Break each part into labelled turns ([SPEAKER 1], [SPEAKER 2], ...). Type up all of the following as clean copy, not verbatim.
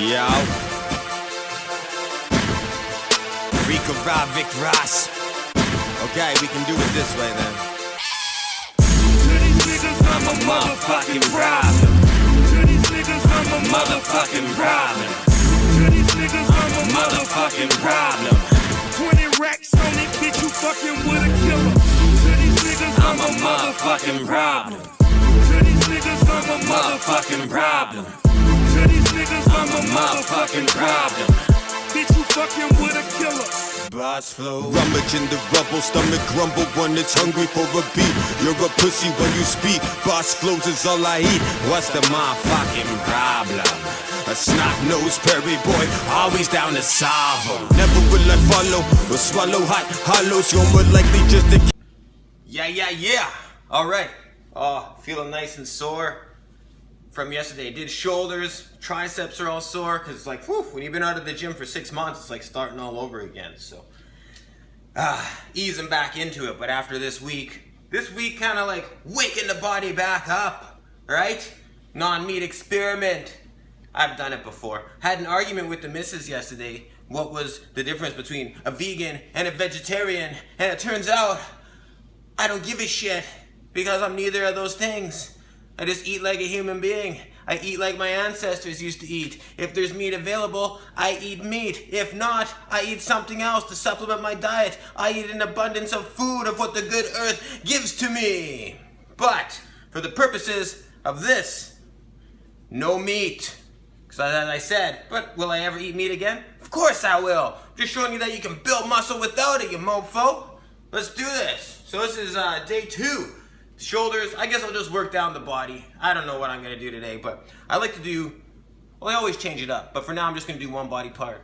[SPEAKER 1] Yo. Riko Ra, Okay, we can do it this way then. I'm a motherfucking problem. I'm a motherfucking problem. I'm a motherfucking problem.
[SPEAKER 2] 20 racks on it, bitch, you fucking with a killer.
[SPEAKER 1] I'm a motherfucking problem. I'm a motherfucking problem. I'm a motherfucking problem.
[SPEAKER 2] Bitch, you fucking with a killer.
[SPEAKER 1] Boss flow. Rummage in the rubble, stomach grumble when it's hungry for a beat. You're a pussy when you speak. Boss flows is all I eat. What's the motherfucking problem? A snot-nosed prairie boy, always down to solve 'em. Never will I follow or swallow hot hollows. You're more likely just to. Yeah. All right. Feeling nice and sore from yesterday. Did shoulders, triceps are all sore because, like, whew, when you've been out of the gym for 6 months, it's like starting all over again. So, easing back into it. But after this week kind of like waking the body back up, right? Non-meat experiment. I've done it before. Had an argument with the missus yesterday. What was the difference between a vegan and a vegetarian? And it turns out I don't give a shit because I'm neither of those things. I just eat like a human being. I eat like my ancestors used to eat. If there's meat available, I eat meat. If not, I eat something else to supplement my diet. I eat an abundance of food of what the good earth gives to me. But for the purposes of this, no meat. Because as I said, but will I ever eat meat again? Of course I will. Just showing you that you can build muscle without it, you mofo. Let's do this. So this is day 2. Shoulders, I guess I'll just work down the body. I don't know what I'm gonna do today, but I like to do, well, I always change it up. But for now, I'm just gonna do one body part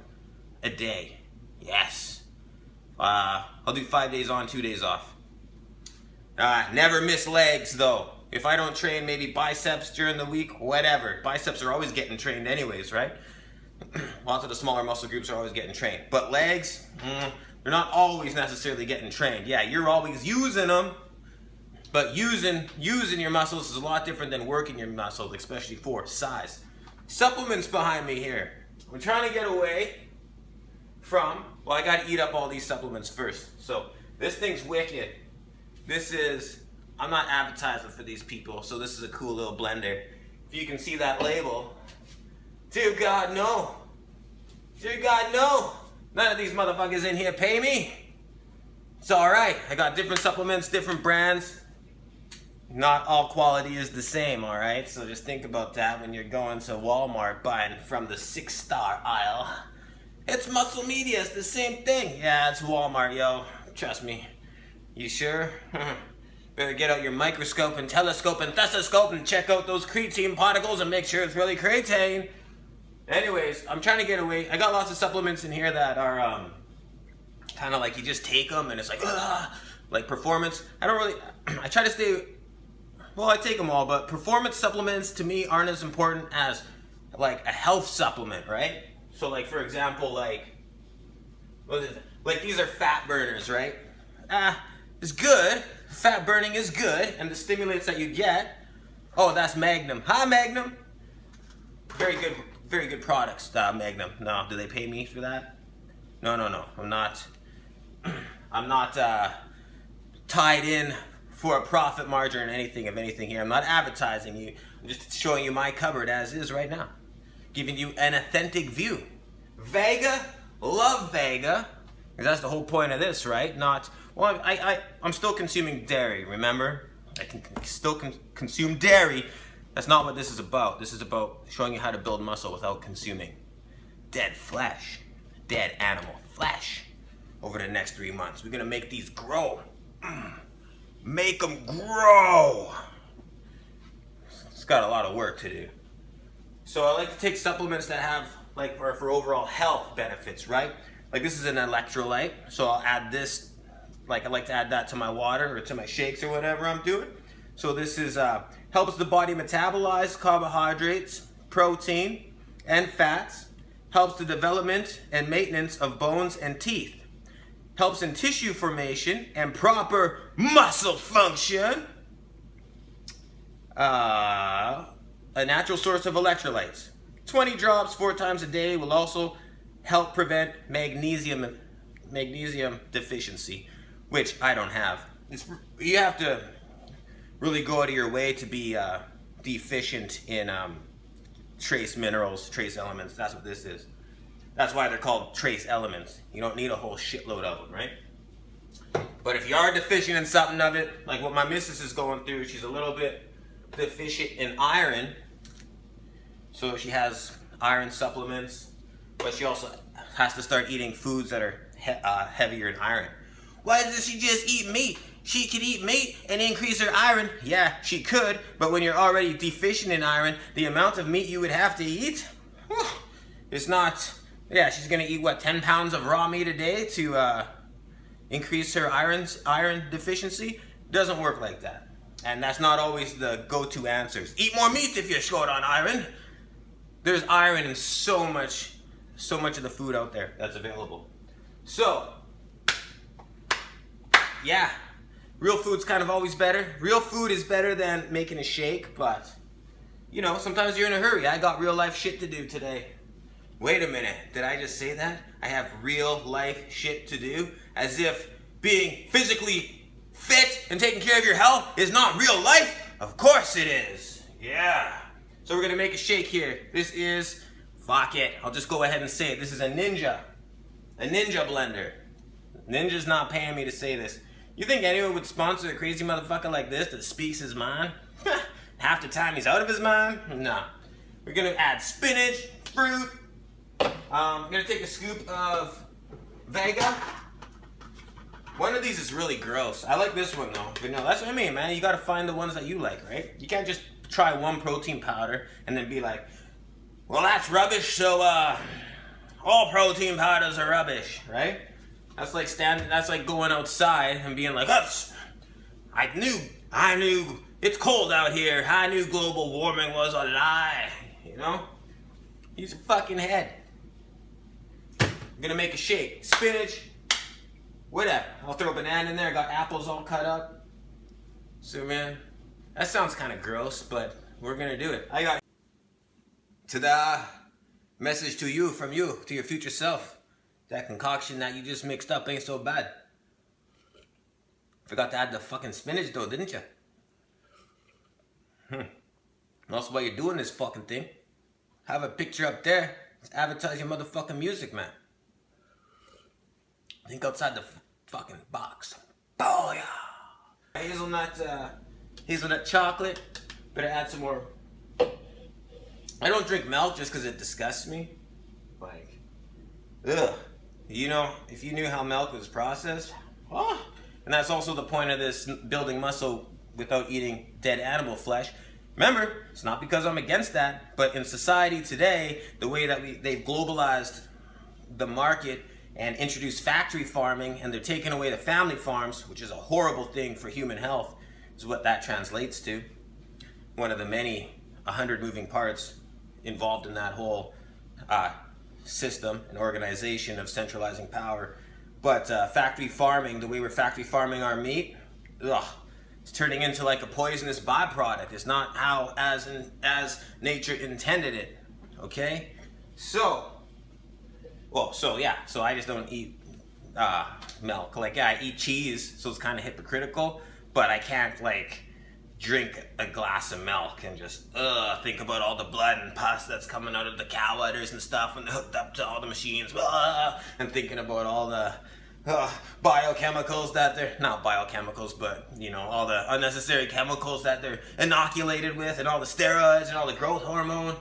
[SPEAKER 1] a day. Yes. I'll do 5 days on, 2 days off. Never miss legs though. If I don't train maybe biceps during the week, whatever. Biceps are always getting trained anyways, right? Lots of the smaller muscle groups are always getting trained. But legs, they're not always necessarily getting trained. Yeah, you're always using them, but using your muscles is a lot different than working your muscles, especially for size. Supplements behind me here. I'm trying to get away from, well, I gotta eat up all these supplements first. So this thing's wicked. This is, I'm not advertising for these people, so this is a cool little blender. If you can see that label, dear God, no. Dear God, no. None of these motherfuckers in here pay me. It's all right. I got different supplements, different brands. Not all quality is the same, all right? So just think about that when you're going to Walmart buying from the 6-star aisle. It's Muscle Media, it's the same thing. Yeah, it's Walmart, yo. Trust me. You sure? Better get out your microscope and telescope and thesoscope and check out those creatine particles and make sure it's really creatine. Anyways, I'm trying to get away. I got lots of supplements in here that are kind of like you just take them and it's like performance. I don't really, I try to stay, well, I take them all, but performance supplements to me aren't as important as like a health supplement, right? So like, for example, like, what is it? Like these are fat burners, right? It's good. Fat burning is good, and the stimulants that you get, oh, that's Magnum. Hi, Magnum. Very good products, Magnum. No, do they pay me for that? No. I'm not tied in for a profit margin or anything of anything here. I'm not advertising you. I'm just showing you my cupboard as is right now. Giving you an authentic view. Vega, love Vega. Because that's the whole point of this, right? Not, well, I'm still consuming dairy, remember? I can still consume dairy. That's not what this is about. This is about showing you how to build muscle without consuming dead flesh, dead animal flesh over the next 3 months. We're gonna make these grow. Make them grow. It's got a lot of work to do. So I like to take supplements that have, like, for overall health benefits, right? Like this is an electrolyte, so I'll add this, like I like to add that to my water or to my shakes or whatever I'm doing. So this is, helps the body metabolize carbohydrates, protein, and fats, helps the development and maintenance of bones and teeth, helps in tissue formation and proper muscle function, a natural source of electrolytes. It's
[SPEAKER 3] 20 drops 4 times a day will also help prevent magnesium deficiency, which I don't have. You have to really go out of your way to be deficient in trace minerals, trace elements. That's what this is. That's why they're called trace elements. You don't need a whole shitload of them, right? But if you are deficient in something of it, like what my missus is going through, she's a little bit deficient in iron. So she has iron supplements, but she also has to start eating foods that are heavier in iron. Why doesn't she just eat meat? She could eat meat and increase her iron. Yeah, she could, but when you're already deficient in iron, the amount of meat you would have to eat, it's not, yeah, she's gonna eat what, 10 pounds of raw meat a day to increase her iron deficiency? Doesn't work like that. And that's not always the go-to answers. Eat more meat if you're short on iron. There's iron in so much of the food out there that's available. So, yeah, real food's kind of always better. Real food is better than making a shake, but, you know, sometimes you're in a hurry. I got real life shit to do today. Wait a minute, did I just say that? I have real life shit to do? As if being physically fit and taking care of your health is not real life? Of course it is. Yeah. So we're gonna make a shake here. This is, fuck it, I'll just go ahead and say it. This is a Ninja blender. Ninja's not paying me to say this. You think anyone would sponsor a crazy motherfucker like this that speaks his mind? Half the time he's out of his mind? No. We're gonna add spinach, fruit. I'm gonna take a scoop of Vega. One of these is really gross. I like this one though. But no, that's what I mean, man. You gotta find the ones that you like, right? You can't just try one protein powder and then be like, well, that's rubbish, so all protein powders are rubbish, right? That's like going outside and being like, oops, I knew it's cold out here. I knew global warming was a lie, you know? Use your fucking head. I'm gonna make a shake. Spinach, whatever. I'll throw a banana in there. I got apples all cut up. So, man, that sounds kind of gross, but we're gonna do it. I got ta-da! Message to you from you to your future self. That concoction that you just mixed up ain't so bad. Forgot to add the fucking spinach though, didn't you? Also, while you're doing this fucking thing, have a picture up there. Advertise your motherfucking music, man. Think outside the fucking box. Oh yeah. Hazelnut chocolate. Better add some more. I don't drink milk just because it disgusts me. Like, ugh. You know, if you knew how milk was processed, and that's also the point of this building muscle without eating dead animal flesh. Remember, it's not because I'm against that, but in society today, the way that they've globalized the market and introduced factory farming, and they're taking away the family farms, which is a horrible thing for human health, is what that translates to. One of the many 100 moving parts involved in that whole system and organization of centralizing power. But factory farming, the way we're factory farming our meat, it's turning into like a poisonous byproduct. It's not how as nature intended it. Okay? So I just don't eat milk. Like, yeah, I eat cheese, so it's kind of hypocritical, but I can't like drink a glass of milk and just think about all the blood and pus that's coming out of the cow udders and stuff when they're hooked up to all the machines, and thinking about all the biochemicals that they're, not biochemicals, but you know, all the unnecessary chemicals that they're inoculated with, and all the steroids and all the growth hormone.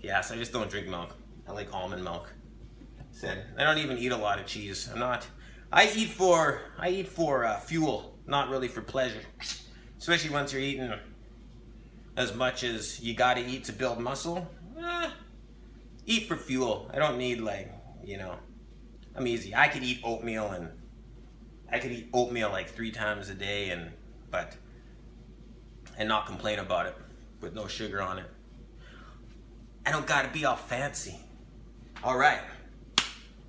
[SPEAKER 3] Yeah, so I just don't drink milk. I like almond milk. I don't even eat a lot of cheese. I eat for fuel, not really for pleasure. Especially once you're eating as much as you gotta eat to build muscle. Eat for fuel. I don't need, like, you know, I'm easy. I could eat oatmeal like 3 times a day and not complain about it with no sugar on it. I don't gotta be all fancy. All right,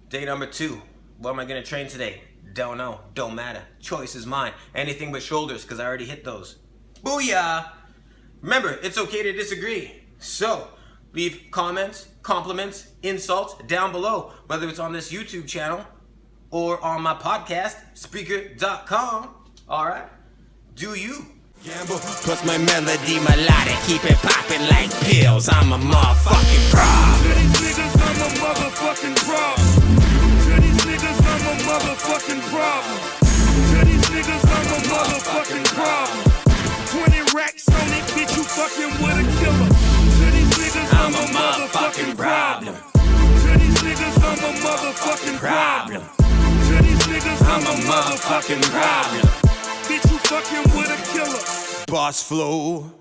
[SPEAKER 3] day number 2. What am I gonna train today? Don't know, don't matter. Choice is mine. Anything but shoulders, because I already hit those. Booyah! Remember, it's okay to disagree. So, leave comments, compliments, insults down below, whether it's on this YouTube channel or on my podcast, Spreaker.com. Alright? Do you?
[SPEAKER 1] Gamble, plus my melody melodic, keep it popping like pills. I'm a motherfucking problem.
[SPEAKER 2] To these niggas, I'm a motherfucking problem. To these niggas, I'm a motherfucking problem. To these niggas, I'm a motherfucking problem. 20 racks on it, bitch, you fucking with a killer. To these niggas, I'm a motherfucking problem. To these niggas, I'm a motherfucking problem. To these niggas, I'm a motherfucking problem. Bitch, you fucking with a killer.
[SPEAKER 1] Boss flow.